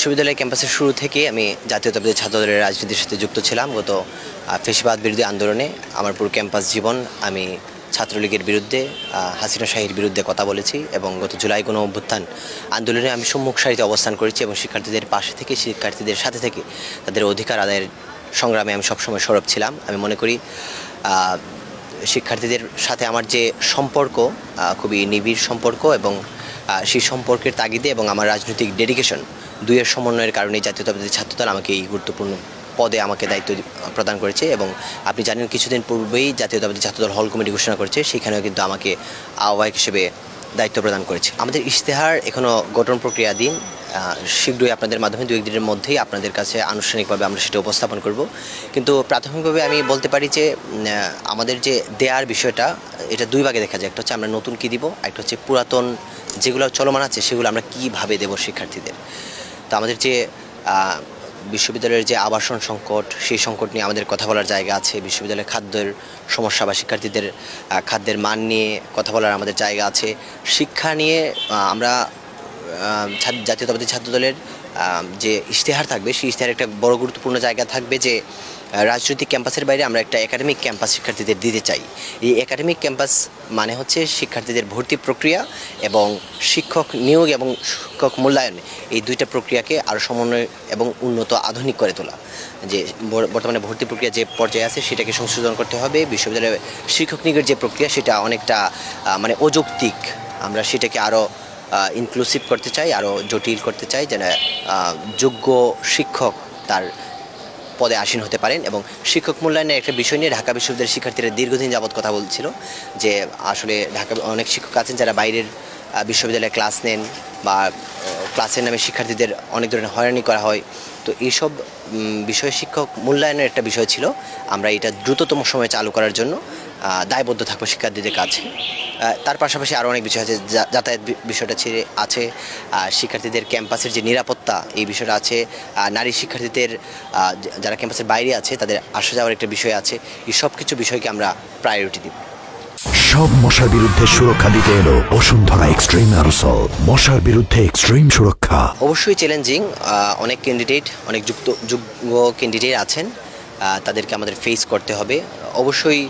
বিশ্ববিদ্যালয় ক্যাম্পাসের শুরু থেকে আমি জাতীয়তাবাদী ছাত্রদলের রাজনীতির সাথে যুক্ত ছিলাম। গত ফ্যাসিবাদ বিরোধী আন্দোলনে আমার পুরো ক্যাম্পাস জীবন আমি ছাত্রলীগের বিরুদ্ধে, হাসিনা শাহীর বিরুদ্ধে কথা বলেছি এবং গত জুলাই গণ অভ্যুত্থান আন্দোলনে আমি সম্মুখ সারিতে অবস্থান করেছি এবং শিক্ষার্থীদের পাশে থেকে, শিক্ষার্থীদের সাথে থেকে তাদের অধিকার আদায়ের সংগ্রামে আমি সবসময় সরব ছিলাম। আমি মনে করি শিক্ষার্থীদের সাথে আমার যে সম্পর্ক খুবই নিবিড় সম্পর্ক এবং সেই সম্পর্কের তাগিদে এবং আমার রাজনৈতিক ডেডিকেশন দুইয়ের সমন্বয়ের কারণে জাতীয়তাবাদী ছাত্রদল আমাকে এই গুরুত্বপূর্ণ পদে আমাকে দায়িত্ব প্রদান করেছে। এবং আপনি জানেন কিছুদিন পূর্বেই জাতীয়তাবাদী ছাত্রদল হল কমিটি ঘোষণা করেছে, সেখানেও কিন্তু আমাকে আহ্বায়ক হিসেবে দায়িত্ব প্রদান করেছে। আমাদের ইশতেহার এখনও গঠন প্রক্রিয়াধীন, শীঘ্রই আপনাদের মাধ্যমে 2-1 দিনের মধ্যেই আপনাদের কাছে আনুষ্ঠানিকভাবে আমরা সেটা উপস্থাপন করব। কিন্তু প্রাথমিকভাবে আমি বলতে পারি যে আমাদের যে দেয়ার বিষয়টা, এটা দুই ভাগে দেখা যায়। একটা হচ্ছে আমরা নতুন কী দিব, একটা হচ্ছে পুরাতন যেগুলো চলমান আছে সেগুলো আমরা কীভাবে দেব শিক্ষার্থীদের। তো আমাদের যে বিশ্ববিদ্যালয়ের যে আবাসন সংকট, সেই সংকট নিয়ে আমাদের কথা বলার জায়গা আছে। বিশ্ববিদ্যালয়ের খাদ্যের সমস্যা বা শিক্ষার্থীদের খাদ্যের মান নিয়ে কথা বলার আমাদের জায়গা আছে। শিক্ষা নিয়ে আমরা জাতীয়তাবাদী ছাত্রদলের যে ইশতেহার থাকবে, সেই ইশতেহারের একটা বড় গুরুত্বপূর্ণ জায়গা থাকবে যে রাজনৈতিক ক্যাম্পাসের বাইরে আমরা একটা একাডেমিক ক্যাম্পাস শিক্ষার্থীদের দিতে চাই। এই একাডেমিক ক্যাম্পাস মানে হচ্ছে শিক্ষার্থীদের ভর্তি প্রক্রিয়া এবং শিক্ষক নিয়োগ এবং শিক্ষক মূল্যায়ন, এই দুইটা প্রক্রিয়াকে আরও সমন্বয় এবং উন্নত আধুনিক করে তোলা। যে বর্তমানে ভর্তি প্রক্রিয়া যে পর্যায়ে আছে সেটাকে সংশোধন করতে হবে। বিশ্ববিদ্যালয়ে শিক্ষক নিয়োগের যে প্রক্রিয়া সেটা অনেকটা মানে অযৌক্তিক, আমরা সেটাকে আরও ইনক্লুসিভ করতে চাই, আরও জটিল করতে চাই, যেন যোগ্য শিক্ষক তার পদে আসীন হতে পারেন। এবং শিক্ষক মূল্যায়নের একটা বিষয় নিয়ে ঢাকা বিশ্ববিদ্যালয়ের শিক্ষার্থীরা দীর্ঘদিন যাবৎ কথা বলছিল যে আসলে ঢাকা অনেক শিক্ষক আছেন যারা বাইরের বিশ্ববিদ্যালয়ে ক্লাস নেন বা ক্লাসের নামে শিক্ষার্থীদের অনেক ধরনের হয়রানি করা হয়। তো এইসব বিষয়ে শিক্ষক মূল্যায়নের একটা বিষয় ছিল। আমরা এটা দ্রুততম সময়ে চালু করার জন্য দায়বদ্ধ থাকবো শিক্ষার্থীদের কাছে। তার পাশাপাশি আরও অনেক বিষয় আছে, যাতায়াত বিষয়টা আছে, শিক্ষার্থীদের ক্যাম্পাসের যে নিরাপত্তা এই বিষয়টা আছে, নারী শিক্ষার্থীদের যারা ক্যাম্পাসের বাইরে আছে তাদের আসা যাওয়ার একটা বিষয় আছে। এই সব কিছু বিষয়কে আমরা প্রায়োরিটি দিব। সব মশার বিরুদ্ধে সুরক্ষা দিতে এলো বসুন্ধরা এক্সট্রিম অ্যারোসল, মশার বিরুদ্ধে এক্সট্রিম সুরক্ষা। অবশ্যই চ্যালেঞ্জিং, অনেক ক্যান্ডিডেট, অনেক যোগ্য ক্যান্ডিডেট আছেন, তাদেরকে আমাদের ফেস করতে হবে। অবশ্যই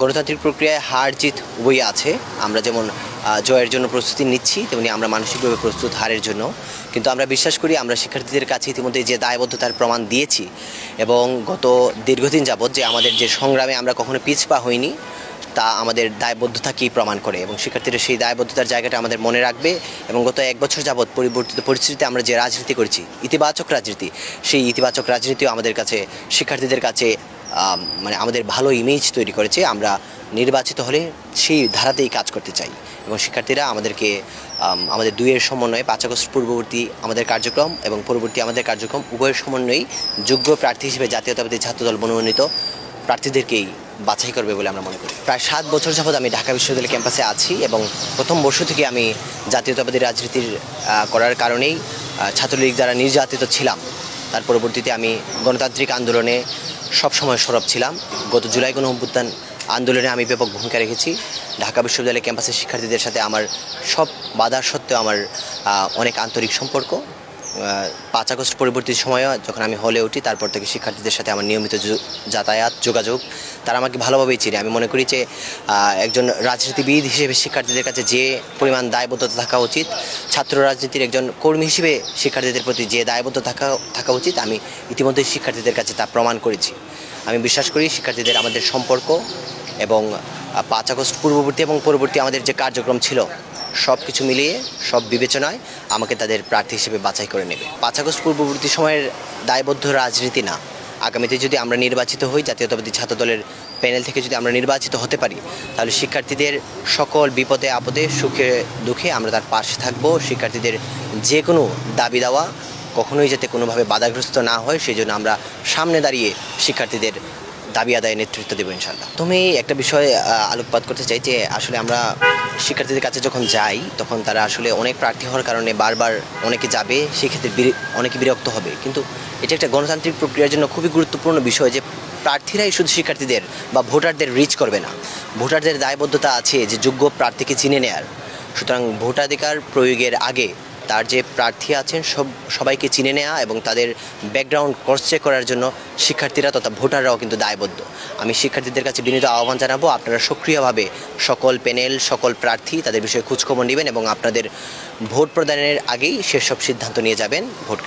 গণতান্ত্রিক প্রক্রিয়ায় হার জিত উভয়ই আছে। আমরা যেমন জয়ের জন্য প্রস্তুতি নিচ্ছি, তেমনি আমরা মানসিকভাবে প্রস্তুত হারের জন্য। কিন্তু আমরা বিশ্বাস করি আমরা শিক্ষার্থীদের কাছে ইতিমধ্যে যে দায়বদ্ধতার প্রমাণ দিয়েছি এবং গত দীর্ঘদিন যাবৎ যে আমাদের যে সংগ্রামে আমরা কখনো পিছপা হইনি, তা আমাদের দায়বদ্ধতাকেই প্রমাণ করে এবং শিক্ষার্থীরা সেই দায়বদ্ধতার জায়গাটা আমাদের মনে রাখবে। এবং গত 1 বছর যাবৎ পরিবর্তিত পরিস্থিতিতে আমরা যে রাজনীতি করেছি, ইতিবাচক রাজনীতি, সেই ইতিবাচক রাজনীতিও আমাদের কাছে শিক্ষার্থীদের কাছে মানে আমাদের ভালো ইমেজ তৈরি করেছে। আমরা নির্বাচিত হলে সেই ধারাতেই কাজ করতে চাই এবং শিক্ষার্থীরা আমাদেরকে আমাদের দুইয়ের সমন্বয়ে 5 আগস্ট পূর্ববর্তী আমাদের কার্যক্রম এবং পরবর্তী আমাদের কার্যক্রম উভয়ের সমন্বয়েই যোগ্য প্রার্থী হিসেবে জাতীয়তাবাদী ছাত্রদল মনোনীত প্রার্থীদেরকেই বাছাই করবে বলে আমরা মনে করি। প্রায় 7 বছর যাবৎ আমি ঢাকা বিশ্ববিদ্যালয় ক্যাম্পাসে আছি এবং প্রথম বর্ষ থেকে আমি জাতীয়তাবাদী রাজনীতির করার কারণেই ছাত্রলীগ দ্বারা নির্যাতিত ছিলাম। তার পরবর্তীতে আমি গণতান্ত্রিক আন্দোলনে সবসময় সরব ছিলাম। গত জুলাই গণ অভ্যুত্থান আন্দোলনে আমি ব্যাপক ভূমিকা রেখেছি। ঢাকা বিশ্ববিদ্যালয় ক্যাম্পাসের শিক্ষার্থীদের সাথে আমার সব বাধার সত্ত্বেও আমার অনেক আন্তরিক সম্পর্ক। 5 আগস্ট পরবর্তী সময়ে যখন আমি হলে উঠি, তারপর থেকে শিক্ষার্থীদের সাথে আমার নিয়মিত যাতায়াত যোগাযোগ, তারা আমাকে ভালোভাবেই চিনে। আমি মনে করি যে একজন রাজনীতিবিদ হিসেবে শিক্ষার্থীদের কাছে যে পরিমাণ দায়বদ্ধতা থাকা উচিত, ছাত্র রাজনীতির একজন কর্মী হিসেবে শিক্ষার্থীদের প্রতি যে দায়বদ্ধতা থাকা উচিত, আমি ইতিমধ্যে শিক্ষার্থীদের কাছে তা প্রমাণ করেছি। আমি বিশ্বাস করি শিক্ষার্থীদের আমাদের সম্পর্ক এবং 5 আগস্ট পূর্ববর্তী এবং পরবর্তী আমাদের যে কার্যক্রম ছিল, সব কিছু মিলিয়ে সব বিবেচনায় আমাকে তাদের প্রার্থী হিসেবে বাছাই করে নেবে। 5 আগস্ট পূর্ববর্তী সময়ের দায়বদ্ধ রাজনীতি না, আগামীতে যদি আমরা নির্বাচিত হই, জাতীয়তাবাদী ছাত্রদলের প্যানেল থেকে যদি আমরা নির্বাচিত হতে পারি, তাহলে শিক্ষার্থীদের সকল বিপদে আপদে সুখে দুঃখে আমরা তার পাশে থাকব। শিক্ষার্থীদের যে কোনো দাবি দেওয়া কখনোই যাতে কোনোভাবে বাধাগ্রস্ত না হয়, সেই জন্য আমরা সামনে দাঁড়িয়ে শিক্ষার্থীদের দাবি আদায়ে নেতৃত্ব দেবো ইনশাল্লাহ। তুমি একটা বিষয় আলোকপাত করতে চাই যে আসলে আমরা শিক্ষার্থীদের কাছে যখন যাই তখন তারা আসলে অনেক প্রার্থী হওয়ার কারণে বারবার অনেকে যাবে, সেক্ষেত্রে অনেকে বিরক্ত হবে। কিন্তু এটা একটা গণতান্ত্রিক প্রক্রিয়ার জন্য খুবই গুরুত্বপূর্ণ বিষয় যে প্রার্থীরাই শুধু শিক্ষার্থীদের বা ভোটারদের রিচ করবে না, ভোটারদের দায়বদ্ধতা আছে যে যোগ্য প্রার্থীকে চিনে নেয়ার। সুতরাং ভোটাধিকার প্রয়োগের আগে তার যে প্রার্থী আছেন সবাইকে চিনে নেওয়া এবং তাদের ব্যাকগ্রাউন্ড ক্রস চেক করার জন্য শিক্ষার্থীরা তথা ভোটাররাও কিন্তু দায়বদ্ধ। আমি শিক্ষার্থীদের কাছে বিনীত আহ্বান জানাবো, আপনারা সক্রিয়ভাবে সকল প্যানেল, সকল প্রার্থী তাদের বিষয়ে খোঁজখবর নেবেন এবং আপনাদের ভোট প্রদানের আগেই সেসব সিদ্ধান্ত নিয়ে যাবেন ভোট কেন্দ্রে।